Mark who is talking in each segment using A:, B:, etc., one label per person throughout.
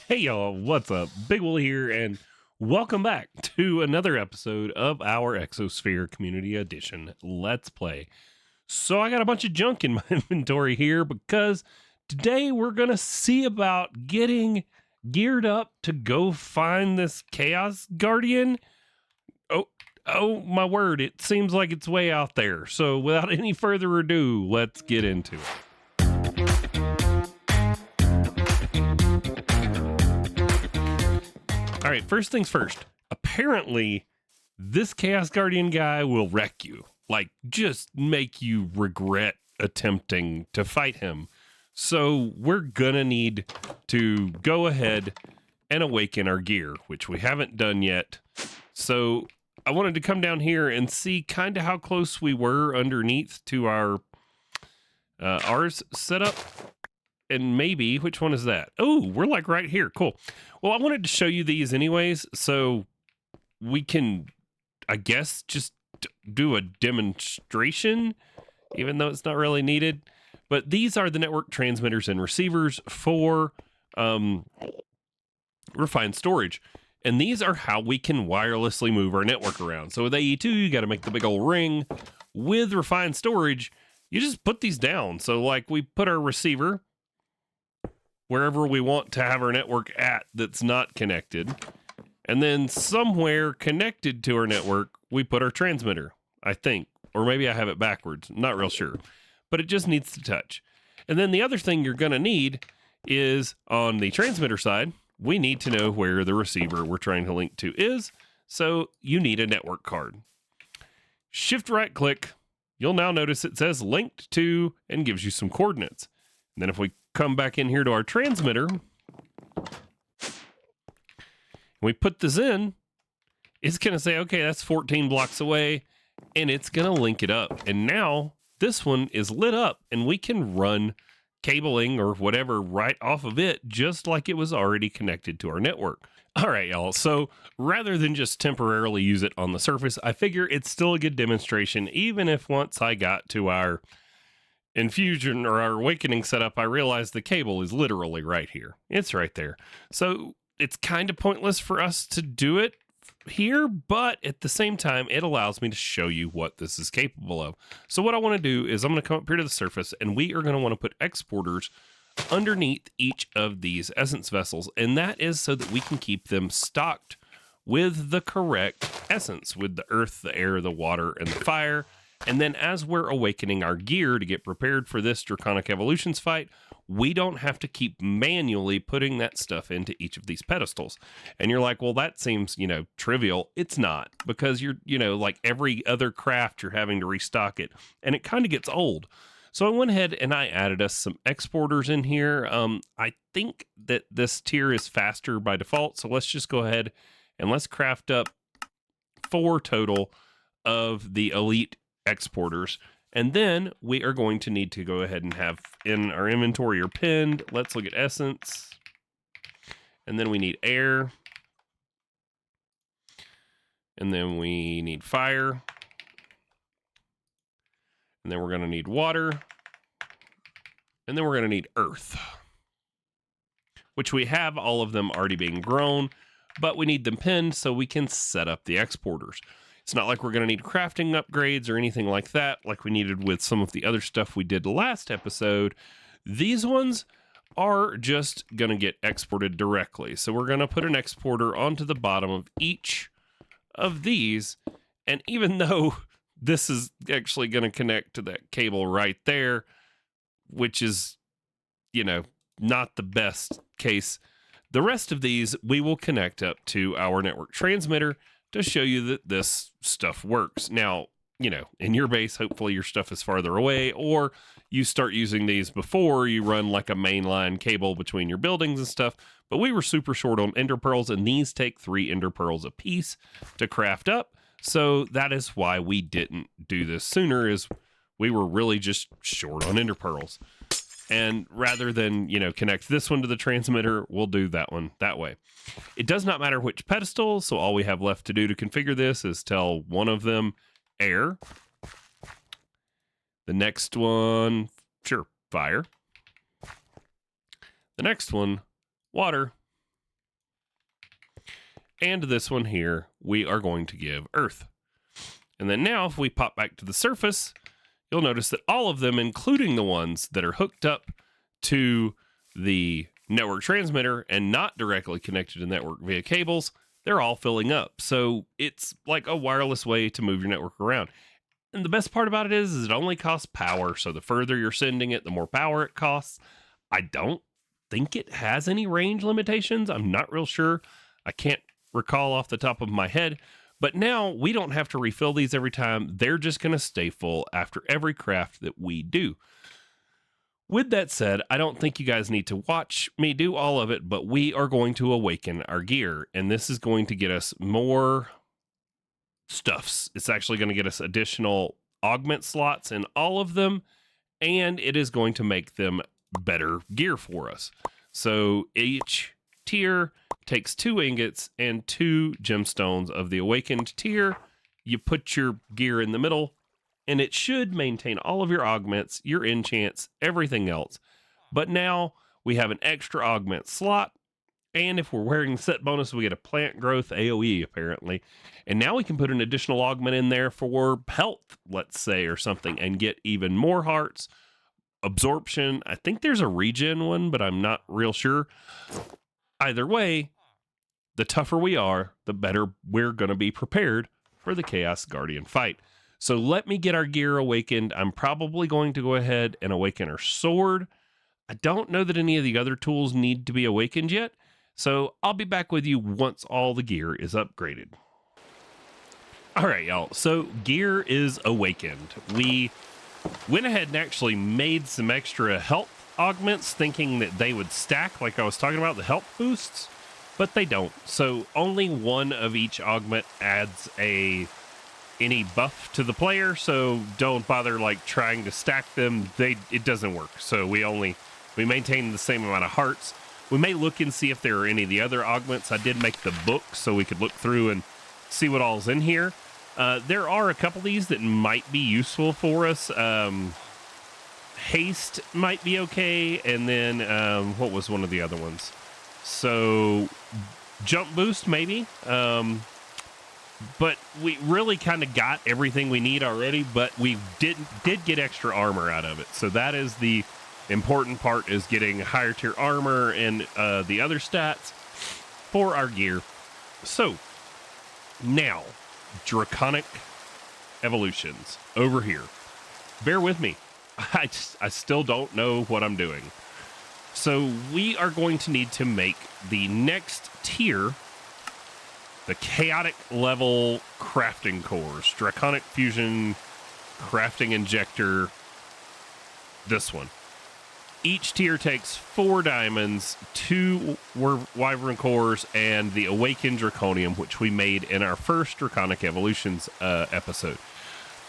A: Hey y'all, what's up? Big Will here, and welcome back to another episode of our Exosphere Community Edition Let's Play. So I got a bunch of junk in my inventory here because today we're going to see about getting geared up to go find this Chaos Guardian. Oh my word, it seems like it's way out there. So without any further ado, let's get into it. All right, first things first. Apparently, this Chaos Guardian guy will wreck you. Like, just make you regret attempting to fight him. So we're gonna need to go ahead and awaken our gear, which we haven't done yet. So I wanted to come down here and see kind of how close we were underneath to our ours setup. And maybe, which one is that? Oh, we're like right here. Cool. Well, I wanted to show you these anyways, so we can, I guess, just do a demonstration, even though it's not really needed. But these are the network transmitters and receivers for refined storage. And these are how we can wirelessly move our network around. So with AE2, you got to make the big old ring. With refined storage, you just put these down. So like we put our receiver wherever we want to have our network at that's not connected. And then somewhere connected to our network, we put our transmitter, I think. Or maybe I have it backwards. I'm not real sure. But it just needs to touch. And then the other thing you're going to need is on the transmitter side, we need to know where the receiver we're trying to link to is. So you need a network card. Shift right click. You'll now notice it says linked to and gives you some coordinates. And then if we come back in here to our transmitter, we put this in, it's going to say, okay, that's 14 blocks away, and it's going to link it up. And now this one is lit up, and we can run cabling or whatever right off of it, just like it was already connected to our network. All right, y'all. So rather than just temporarily use it on the surface, I figure it's still a good demonstration, even if once I got to our infusion or our awakening setup, I realized the cable is literally right here. It's right there. So it's kind of pointless for us to do it here, but at the same time, it allows me to show you what this is capable of. So what I want to do is I'm going to come up here to the surface, and we are going to want to put exporters underneath each of these essence vessels. And that is so that we can keep them stocked with the correct essence, with the earth, the air, the water, and the fire. And then as we're awakening our gear to get prepared for this Draconic Evolutions fight, we don't have to keep manually putting that stuff into each of these pedestals. And you're like, well, that seems, trivial. It's not, because you're, like every other craft, you're having to restock it, and it kind of gets old. So I went ahead and I added us some exporters in here. I think that this tier is faster by default. So let's just go ahead and let's craft up 4 total of the elite exporters. And then we are going to need to go ahead and have in our inventory or pinned. Let's look at essence. And then we need air. And then we need fire. And then we're going to need water. And then we're going to need earth, which we have all of them already being grown, but we need them pinned so we can set up the exporters. It's not like we're going to need crafting upgrades or anything like that, like we needed with some of the other stuff we did last episode. These ones are just going to get exported directly. So we're going to put an exporter onto the bottom of each of these. And even though this is actually going to connect to that cable right there, which is, not the best case, the rest of these we will connect up to our network transmitter to show you that this stuff works. Now, in your base, hopefully your stuff is farther away, or you start using these before you run like a mainline cable between your buildings and stuff. But we were super short on ender pearls, and these take 3 ender pearls a piece to craft up. So that is why we didn't do this sooner, is we were really just short on ender pearls. And rather than, connect this one to the transmitter, we'll do that one that way. It does not matter which pedestal, so all we have left to do to configure this is tell one of them air. The next one, sure, fire. The next one, water. And this one here, we are going to give earth. And then now if we pop back to the surface, you'll notice that all of them, including the ones that are hooked up to the network transmitter and not directly connected to the network via cables, they're all filling up. So it's like a wireless way to move your network around. And the best part about it is it only costs power. So the further you're sending it, the more power it costs. I don't think it has any range limitations. I'm not real sure. I can't recall off the top of my head. But now we don't have to refill these every time. They're just going to stay full after every craft that we do. With that said, I don't think you guys need to watch me do all of it, but we are going to awaken our gear. And this is going to get us more stuffs. It's actually going to get us additional augment slots in all of them. And it is going to make them better gear for us. So each tier takes 2 ingots and 2 gemstones of the awakened tier. You put your gear in the middle, and it should maintain all of your augments, your enchants, everything else. But now we have an extra augment slot, and if we're wearing the set bonus, we get a plant growth AoE, apparently. And now we can put an additional augment in there for health, let's say, or something, and get even more hearts. Absorption, I think there's a regen one, but I'm not real sure. Either way, the tougher we are, the better we're going to be prepared for the Chaos Guardian fight. So let me get our gear awakened. I'm probably going to go ahead and awaken our sword. I don't know that any of the other tools need to be awakened yet. So I'll be back with you once all the gear is upgraded. All right, y'all. So gear is awakened. We went ahead and actually made some extra health augments thinking that they would stack like I was talking about, the health boosts, but they don't. So only one of each augment adds any buff to the player, so don't bother like trying to stack them. It doesn't work. So we maintain the same amount of hearts. We may look and see if there are any of the other augments. I did make the book so we could look through and see what all's in here. There are a couple of these that might be useful for us. Haste might be okay, and then what was one of the other ones? So jump boost maybe, but we really kind of got everything we need already, but we did get extra armor out of it. So that is the important part, is getting higher tier armor and the other stats for our gear. So now Draconic evolutions over here. Bear with me. I still don't know what I'm doing. So we are going to need to make the next tier, the chaotic level crafting cores, Draconic fusion crafting injector, this one. Each tier takes 4 diamonds, 2 wyvern cores, and the awakened draconium, which we made in our first Draconic evolutions episode.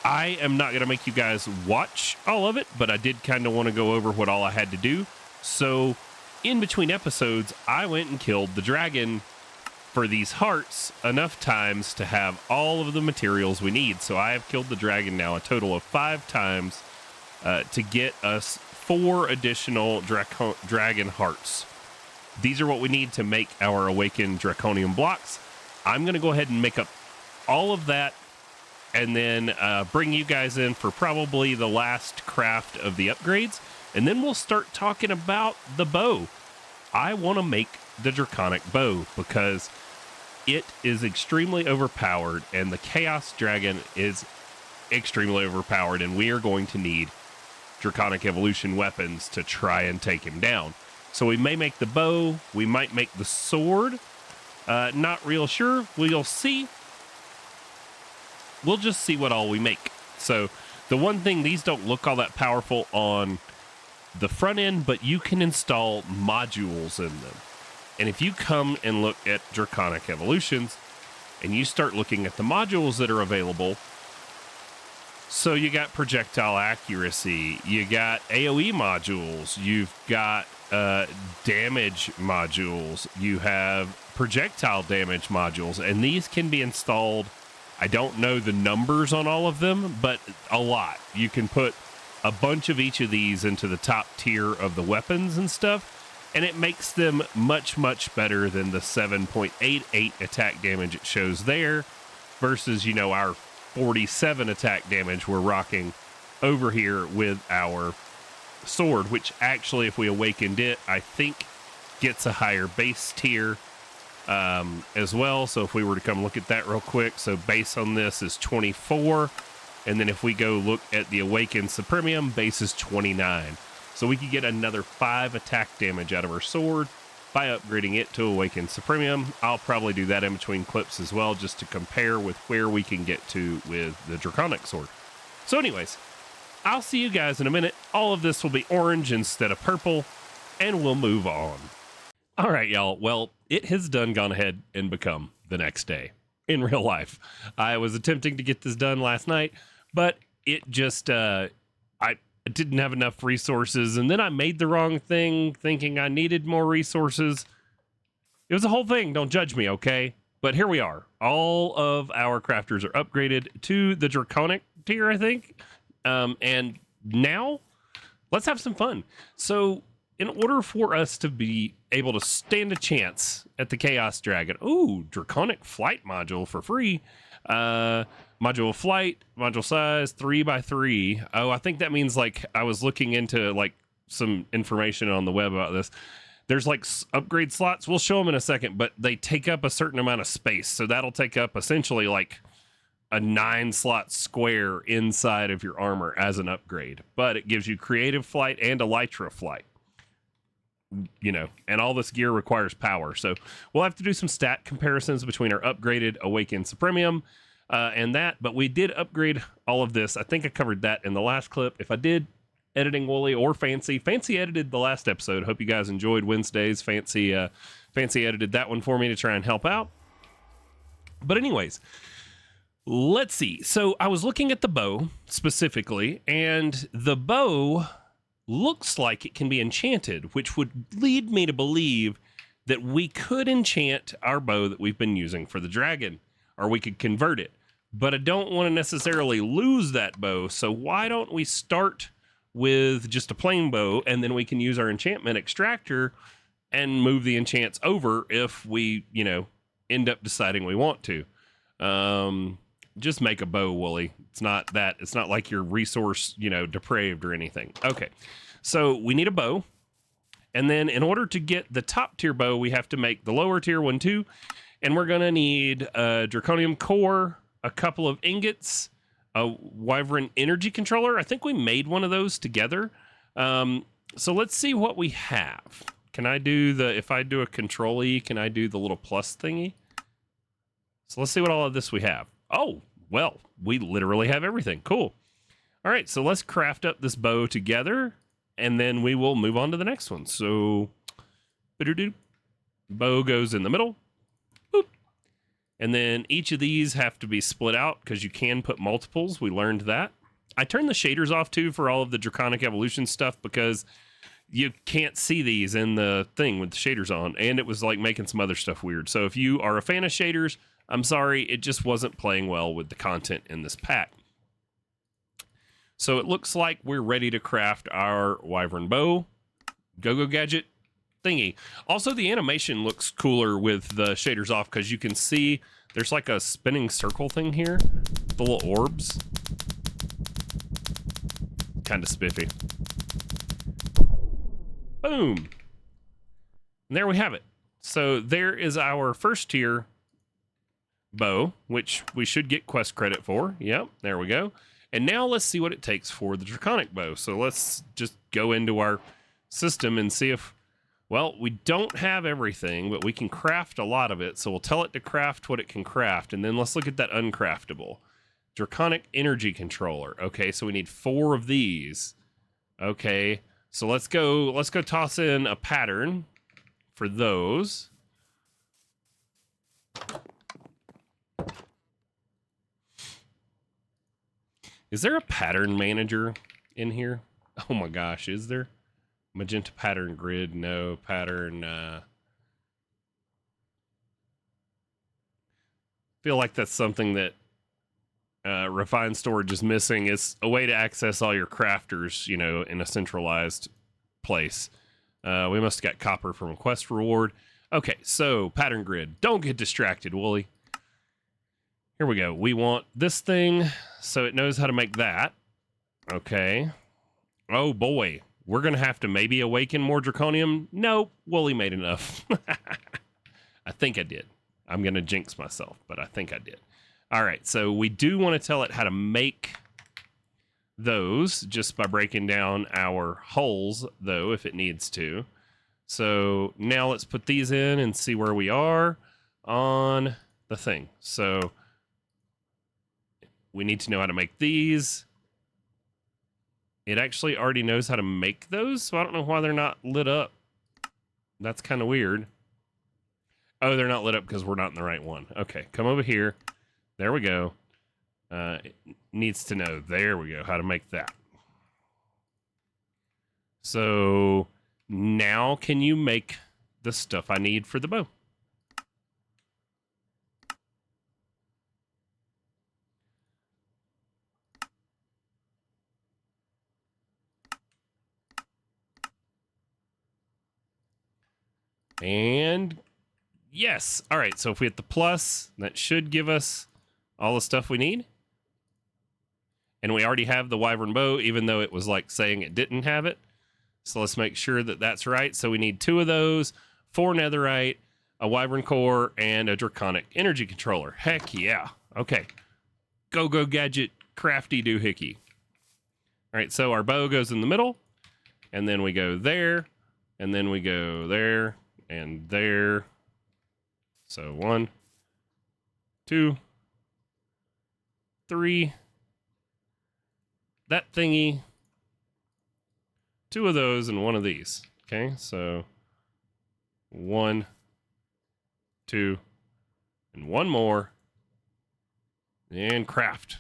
A: I am not going to make you guys watch all of it, but I did kind of want to go over what all I had to do. So in between episodes, I went and killed the dragon for these hearts enough times to have all of the materials we need. So I have killed the dragon now a total of 5 times to get us 4 additional dragon hearts. These are what we need to make our awakened draconium blocks. I'm going to go ahead and make up all of that and then bring you guys in for probably the last craft of the upgrades. And then we'll start talking about the bow. I want to make the Draconic bow because it is extremely overpowered, and the Chaos Dragon is extremely overpowered, and we are going to need Draconic evolution weapons to try and take him down. So we may make the bow, we might make the sword. Not real sure. We'll see. We'll just see what all we make. So the one thing, these don't look all that powerful on the front end, but you can install modules in them. And if you come and look at Draconic evolutions and you start looking at the modules that are available, so you got projectile accuracy, you got AoE modules, you've got damage modules, you have projectile damage modules, and these can be installed. I don't know the numbers on all of them, but a lot. You can put a bunch of each of these into the top tier of the weapons and stuff, and it makes them much, much better than the 7.88 attack damage it shows there versus, you know, our 47 attack damage we're rocking over here with our sword, which actually, if we awakened it, I think gets a higher base tier as well. So if we were to come look at that real quick, so base on this is 24, and then if we go look at the awakened supremium, base is 29. So we could get another 5 attack damage out of our sword by upgrading it to awakened supremium. I'll probably do that in between clips as well, just to compare with where we can get to with the Draconic sword. So anyways, I'll see you guys in a minute. All of this will be orange instead of purple, and we'll move on. All right, y'all. Well, it has gone ahead and become the next day in real life. I was attempting to get this done last night, but it just, I didn't have enough resources, and then I made the wrong thing thinking I needed more resources. It was a whole thing. Don't judge me, okay? But here we are. All of our crafters are upgraded to the Draconic tier, I think. And now let's have some fun. So in order for us to be able to stand a chance at the Chaos Dragon, ooh, Draconic flight module for free. Module flight, module size 3x3. Oh, I think that means, like, I was looking into like some information on the web about this. There's like upgrade slots. We'll show them in a second, but they take up a certain amount of space. So that'll take up essentially like a 9-slot square inside of your armor as an upgrade. But it gives you creative flight and elytra flight. You know, and all this gear requires power. So we'll have to do some stat comparisons between our upgraded Awakened Supremium and that. But we did upgrade all of this. I think I covered that in the last clip. If I did, Editing Wooly or Fancy edited the last episode. Hope you guys enjoyed Wednesdays. Fancy edited that one for me to try and help out. But anyways, let's see. So I was looking at the bow specifically, and the bow looks like it can be enchanted, which would lead me to believe that we could enchant our bow that we've been using for the dragon, or we could convert it. But I don't want to necessarily lose that bow, so why don't we start with just a plain bow, and then we can use our enchantment extractor and move the enchants over if we, you know, end up deciding we want to. Just make a bow, Wooly. It's not like you're resource, you know, depraved or anything. Okay, so we need a bow, and then in order to get the top tier bow, we have to make the lower tier one too, and we're gonna need a draconium core, a couple of ingots, a wyvern energy controller. I think we made one of those together. So let's see what we have. Can I do if I do a control E, can I do the little plus thingy? So let's see what all of this we have. Oh, well, we literally have everything. Cool. All right, so let's craft up this bow together, and then we will move on to the next one. So, bow goes in the middle. Boop. And then each of these have to be split out because you can put multiples. We learned that. I turned the shaders off too for all of the Draconic Evolution stuff because you can't see these in the thing with the shaders on, and it was like making some other stuff weird. So if you are a fan of shaders, I'm sorry, it just wasn't playing well with the content in this pack. So it looks like we're ready to craft our wyvern bow. Go gadget thingy. Also, the animation looks cooler with the shaders off because you can see there's like a spinning circle thing here. The little orbs. Kind of spiffy. Boom. And there we have it. So there is our first tier bow, which we should get quest credit for. Yep, there we go. And now let's see what it takes for the Draconic bow. So let's just go into our system and see if, well, we don't have everything, but we can craft a lot of it. So we'll tell it to craft what it can craft. And then let's look at that uncraftable. Draconic energy controller. Okay, so we need 4 of these. Okay, so let's go toss in a pattern for those. Is there a pattern manager in here? Oh my gosh, is there? Magenta pattern grid, no pattern. Feel like that's something that Refined Storage is missing. It's a way to access all your crafters, you know, in a centralized place. We must have got copper from a quest reward. Okay, so pattern grid. Don't get distracted, Wooly. Here we go. We want this thing so it knows how to make that. Okay. Oh boy. We're going to have to maybe awaken more draconium. Nope. Wooly made enough. I think I did. I'm going to jinx myself, but I think I did. All right. So we do want to tell it how to make those just by breaking down our holes, though, if it needs to. So now let's put these in and see where we are on the thing. So we need to know how to make these. It actually already knows how to make those, so I don't know why they're not lit up. That's kind of weird. Oh, they're not lit up because we're not in the right one. Okay, come over here. There we go. It needs to know, there we go, how to make that. So now can you make the stuff I need for the bow? And yes. All right. So if we hit the plus, that should give us all the stuff we need. And we already have the wyvern bow, even though it was like saying it didn't have it. So let's make sure that that's right. So we need 2 of those, 4 netherite, a wyvern core, and a draconic energy controller. Heck yeah. Okay. Go gadget crafty doohickey. All right. So our bow goes in the middle, and then we go there, and then we go there, and there. So 1, 2, 3. That thingy. 2 of those and 1 of these. Okay, so 1, 2, and 1 more. And craft.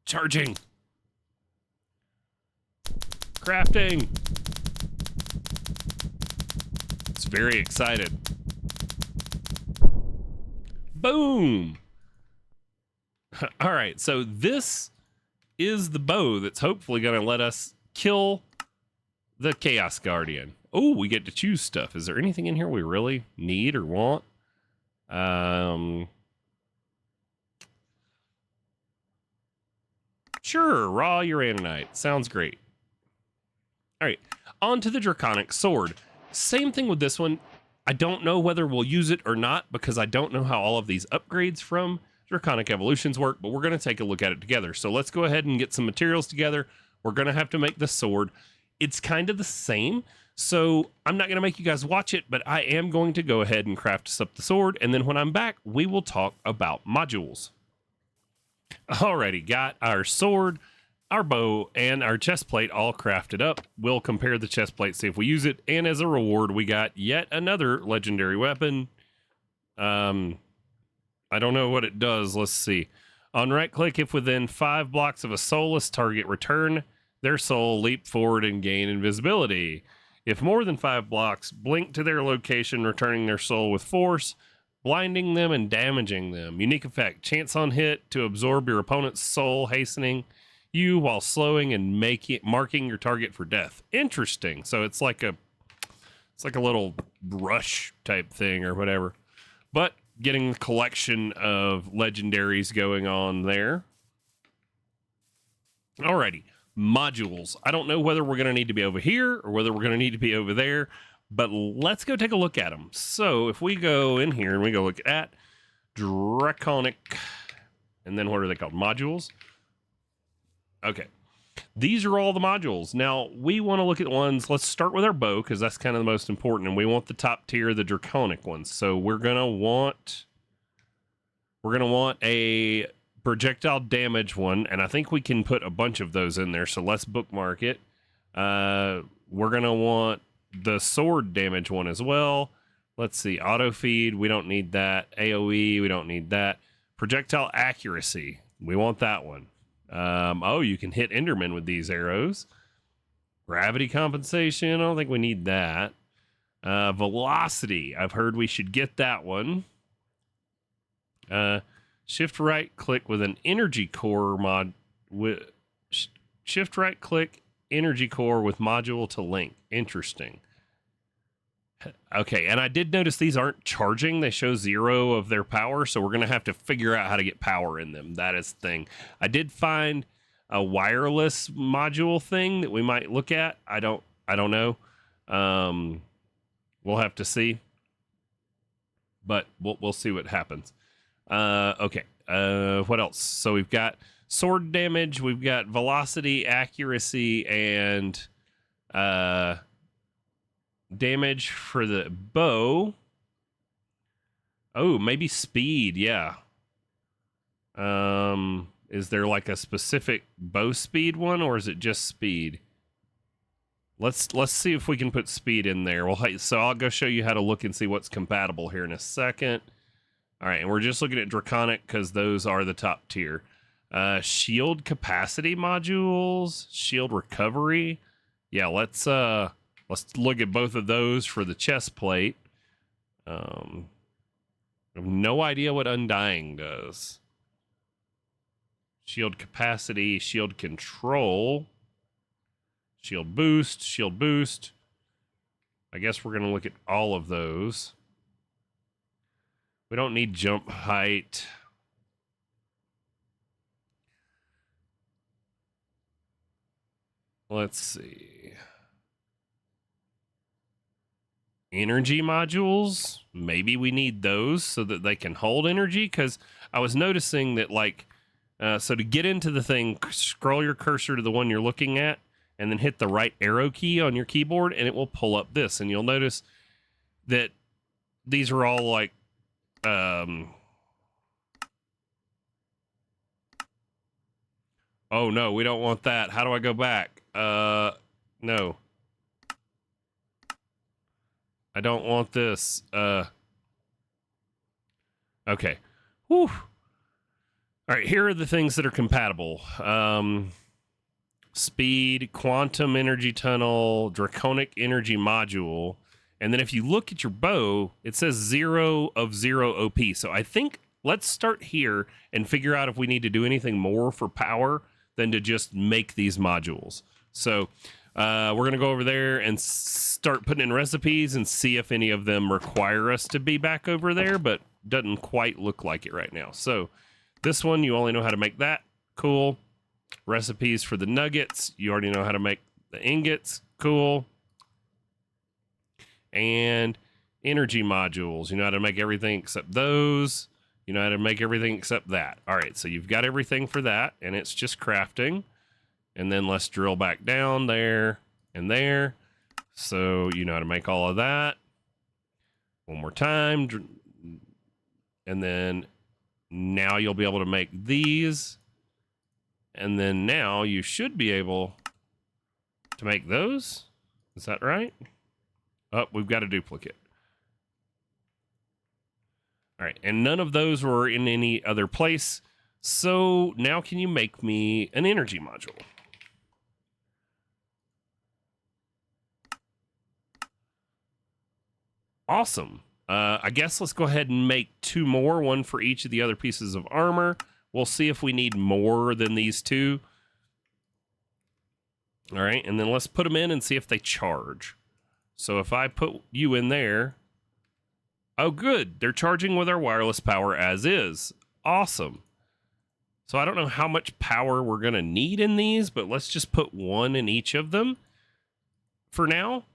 A: Charging. Crafting. It's very excited. Boom. All right, so this is the bow that's hopefully going to let us kill the Chaos Guardian. Oh, we get to choose stuff. Is there anything in here we really need or want? Sure, raw uraninite. Sounds great. All right, on to the Draconic Sword. Same thing with this one. I don't know whether we'll use it or not because I don't know how all of these upgrades from Draconic Evolutions work, but we're going to take a look at it together. So let's go ahead and get some materials together. We're going to have to make the sword. It's kind of the same, so I'm not going to make you guys watch it, but I am going to go ahead and craft us up the sword, and then when I'm back, we will talk about modules. Alrighty, got our sword, our bow, and our chest plate all crafted up. We'll compare the chest plate, see if we use it, and as a reward, we got yet another legendary weapon. I don't know what it does. Let's see. On right click, if within 5 blocks of a soulless target, return their soul, leap forward, and gain invisibility. If more than 5 blocks, blink to their location, returning their soul with force, blinding them and damaging them. Unique effect. Chance on hit to absorb your opponent's soul, hastening you while slowing and marking your target for death. Interesting. So it's like a little rush type thing or whatever. But getting the collection of legendaries going on there. Alrighty, modules. I don't know whether we're going to need to be over here or whether we're going to need to be over there, but let's go take a look at them. So if we go in here and we go look at Draconic, and then what are they called? Modules. Okay. These are all the modules. Now, we want to look at ones, let's start with our bow, because that's kind of the most important, and we want the top tier, the Draconic ones. So we're going to want a projectile damage one, and I think we can put a bunch of those in there, so let's bookmark it. We're going to want the sword damage one as well. Let's see, auto feed, we don't need that. AoE, we don't need that. Projectile accuracy, we want that one. Oh, you can hit Enderman with these arrows. Gravity compensation, I don't think we need that. Velocity, I've heard we should get that one. Shift right click with an energy core mod. Shift right click energy core with module to link. Interesting. Okay, and I did notice these aren't charging. They show 0 of their power, so we're going to have to figure out how to get power in them. That is the thing. I did find a wireless module thing that we might look at. I don't know. We'll have to see. But we'll see what happens. Okay. What else? So we've got sword damage, we've got velocity, accuracy, and damage for the bow. Oh, maybe speed, yeah. Is there like a specific bow speed one, or is it just speed? Let's see if we can put speed in there. Well, so I'll go show you how to look and see what's compatible here in a second. All right, and we're just looking at Draconic because those are the top tier. Shield capacity modules, shield recovery. Yeah, let's look at both of those for the chest plate. I have no idea what Undying does. Shield capacity, shield control, shield boost, shield boost. I guess we're going to look at all of those. We don't need jump height. Let's see. Energy modules. Maybe we need those so that they can hold energy. Because I was noticing that, like, so to get into the thing, scroll your cursor to the one you're looking at and then hit the right arrow key on your keyboard and it will pull up this. And you'll notice that these are all like, oh no, we don't want that. How do I go back? No. I don't want this. Okay. Whew. All right, here are the things that are compatible. Speed, quantum energy tunnel, draconic energy module. And then if you look at your bow, it says 0 of 0 OP. So I think let's start here and figure out if we need to do anything more for power than to just make these modules. So we're going to go over there and start putting in recipes and see if any of them require us to be back over there, but doesn't quite look like it right now. So this one, you only know how to make that. Cool. Recipes for the nuggets. You already know how to make the ingots. Cool. And energy modules. You know how to make everything except those. You know how to make everything except that. All right, so you've got everything for that, and it's just crafting. And then let's drill back down there and there. So you know how to make all of that. One more time. And then now you'll be able to make these. And then now you should be able to make those. Is that right? Oh, we've got a duplicate. All right, and none of those were in any other place. So now can you make me an energy module? Awesome. I guess let's go ahead and make 2 more, one for each of the other pieces of armor. We'll see if we need more than these 2. All right, and then let's put them in and see if they charge. So if I put you in there, oh good, they're charging with our wireless power as is. Awesome. So I don't know how much power we're going to need in these, but let's just put 1 in each of them for now.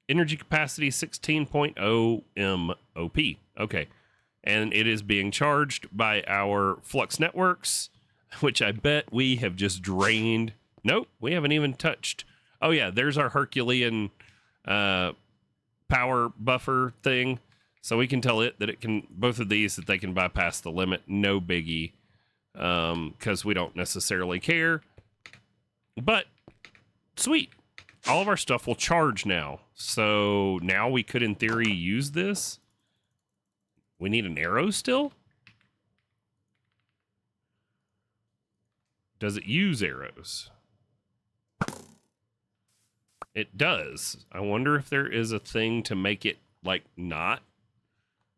A: Energy capacity 16.0 MOP. Okay. And it is being charged by our Flux networks, which I bet we have just drained. Nope, we haven't even touched. Oh yeah, there's our Herculean power buffer thing. So we can tell it that it can, both of these, that they can bypass the limit. No biggie, because we don't necessarily care. But sweet. All of our stuff will charge now. So now we could, in theory, use this. We need an arrow still? Does it use arrows? It does. I wonder if there is a thing to make it, like, not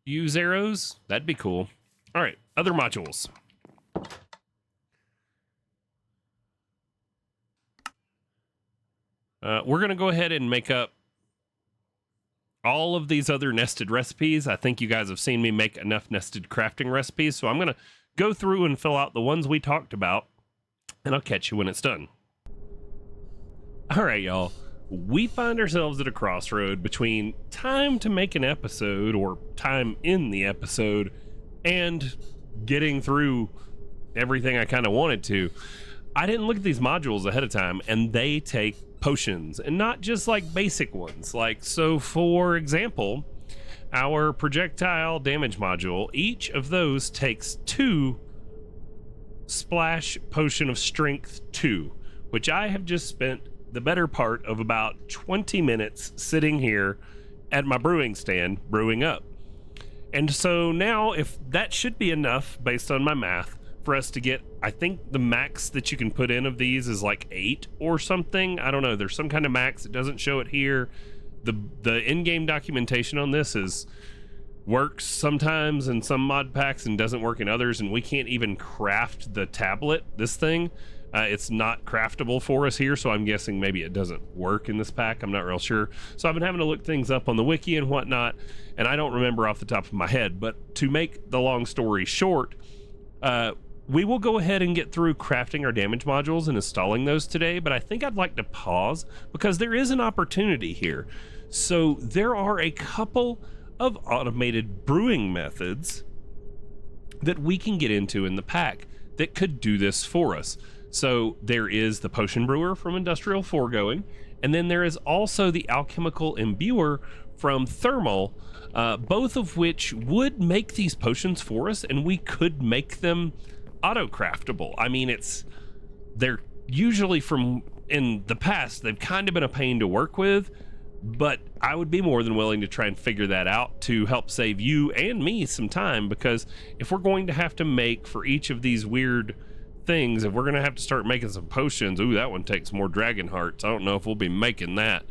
A: use arrows. That'd be cool. All right, other modules. We're going to go ahead and make up all of these other nested recipes. I think you guys have seen me make enough nested crafting recipes, so I'm going to go through and fill out the ones we talked about, and I'll catch you when it's done. All right, y'all. We find ourselves at a crossroad between time to make an episode or time in the episode and getting through everything I kind of wanted to. I didn't look at these modules ahead of time, and they take potions, and not just like basic ones. Like, so for example, our projectile damage module, each of those takes 2 splash potion of strength 2, which I have just spent the better part of about 20 minutes sitting here at my brewing stand brewing up. And so now, if that should be enough based on my math for us to get, I think the max that you can put in of these is like 8 or something. I don't know, there's some kind of max. It doesn't show it here. The in-game documentation on this works sometimes in some mod packs and doesn't work in others, and we can't even craft the tablet, this thing. It's not craftable for us here, so I'm guessing maybe it doesn't work in this pack. I'm not real sure. So I've been having to look things up on the wiki and whatnot, and I don't remember off the top of my head. But to make the long story short, we will go ahead and get through crafting our damage modules and installing those today, but I think I'd like to pause because there is an opportunity here. So there are a couple of automated brewing methods that we can get into in the pack that could do this for us. So there is the potion brewer from Industrial Foregoing, and then there is also the alchemical imbuer from Thermal, both of which would make these potions for us, and we could make them auto-craftable. I mean, they're usually from in the past, they've kind of been a pain to work with, but I would be more than willing to try and figure that out to help save you and me some time, because if we're going to have to make for each of these weird things, if we're going to have to start making some potions, ooh, that one takes more dragon hearts. I don't know if we'll be making that.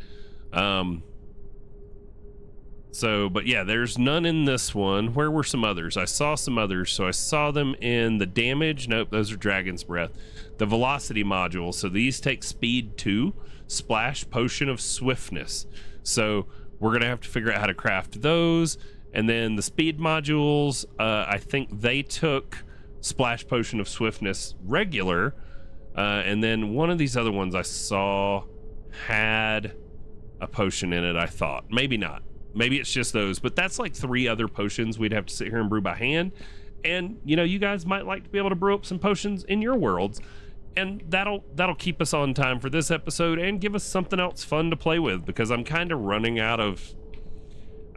A: But yeah, there's none in this one. Where were some others? I saw some others. So I saw them in the damage. Nope, those are Dragon's Breath. The velocity module. So these take speed 2, splash potion of swiftness. So we're going to have to figure out how to craft those. And then the speed modules, I think they took splash potion of swiftness regular. And then one of these other ones I saw had a potion in it, I thought. Maybe not. Maybe it's just those, but that's like 3 other potions we'd have to sit here and brew by hand. And you know, you guys might like to be able to brew up some potions in your worlds, and that'll keep us on time for this episode and give us something else fun to play with, because I'm kind of running out of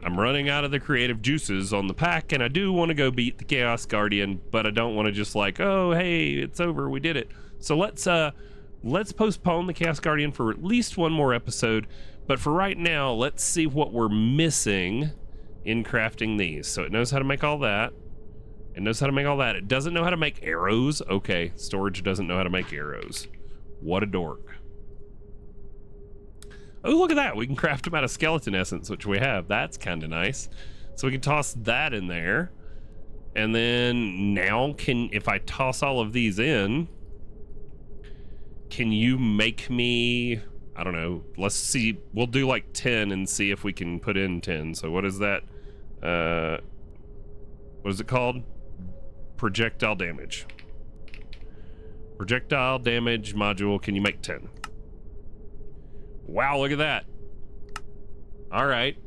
A: the creative juices on the pack, and I do want to go beat the Chaos Guardian, but I don't want to just like, oh hey, it's over, we did it. So let's postpone the Chaos Guardian for at least one more episode. But for right now, let's see what we're missing in crafting these. So it knows how to make all that. It knows how to make all that. It doesn't know how to make arrows. Okay, storage doesn't know how to make arrows. What a dork. Oh, look at that. We can craft them out of skeleton essence, which we have. That's kind of nice. So we can toss that in there. And then now if I toss all of these in, can you make me... I don't know. Let's see. We'll do like 10 and see if we can put in 10. So what is that? What is it called? Projectile damage. Projectile damage module. Can you make 10? Wow, look at that. All right.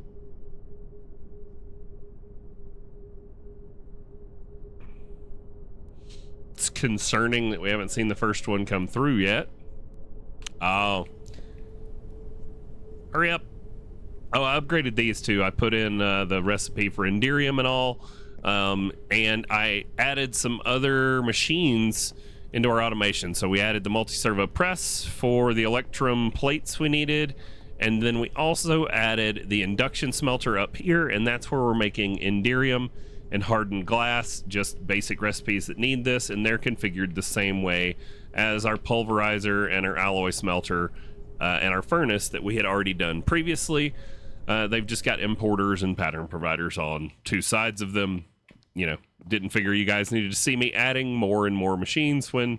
A: It's concerning that we haven't seen the first one come through yet. Oh. Hurry up. Oh, I upgraded these two. I put in the recipe for Enderium and all, and I added some other machines into our automation. So we added the multi-servo press for the electrum plates we needed, and then we also added the induction smelter up here, and that's where we're making Enderium and hardened glass, just basic recipes that need this, and they're configured the same way as our pulverizer and our alloy smelter and our furnace that we had already done previously. They've just got importers and pattern providers on 2 sides of them. You know, didn't figure you guys needed to see me adding more and more machines when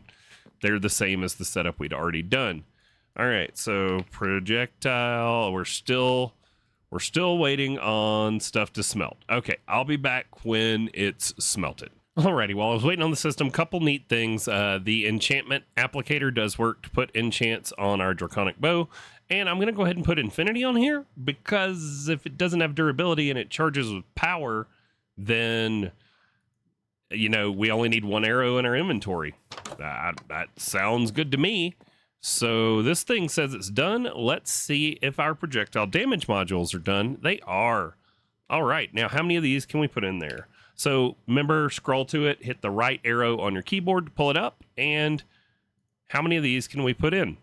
A: they're the same as the setup we'd already done. All right, so projectile, we're still waiting on stuff to smelt. Okay, I'll be back when it's smelted. Alrighty, while I was waiting on the system, couple neat things. The enchantment applicator does work to put enchants on our Draconic bow. And I'm going to go ahead and put infinity on here, because if it doesn't have durability and it charges with power, then, you know, we only need one arrow in our inventory. That sounds good to me. So this thing says it's done. Let's see if our projectile damage modules are done. They are. All right, now how many of these can we put in there? So remember, scroll to it, hit the right arrow on your keyboard to pull it up, and how many of these can we put in?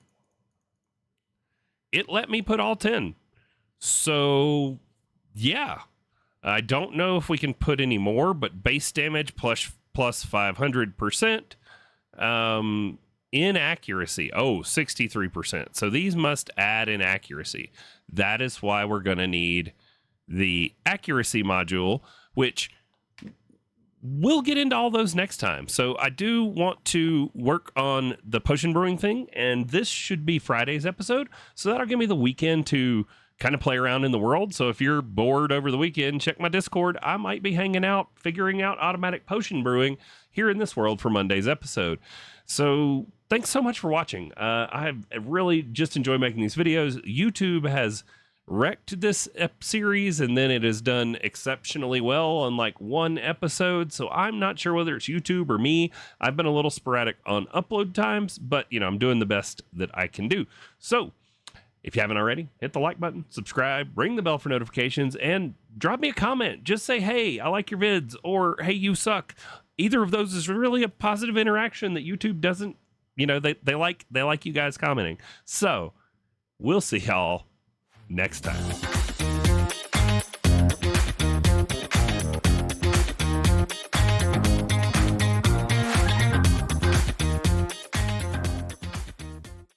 A: It let me put all 10. So yeah, I don't know if we can put any more, but base damage plus 500%. Inaccuracy, 63%. So these must add in accuracy. That is why we're going to need the accuracy module, which we'll get into all those next time. So I do want to work on the potion brewing thing, and this should be Friday's episode. So that'll give me the weekend to kind of play around in the world. So if you're bored over the weekend, check my Discord. I might be hanging out, figuring out automatic potion brewing here in this world for Monday's episode. So thanks so much for watching. I have really just enjoyed making these videos. YouTube has wrecked this series, and then it has done exceptionally well on like one episode. So I'm not sure whether it's YouTube or me. I've been a little sporadic on upload times, but you know, I'm doing the best that I can do. So if you haven't already, hit the like button, subscribe, ring the bell for notifications, and drop me a comment. Just say, hey, I like your vids, or hey, you suck. Either of those is really a positive interaction that YouTube doesn't, you know, they like you guys commenting. So we'll see y'all next time.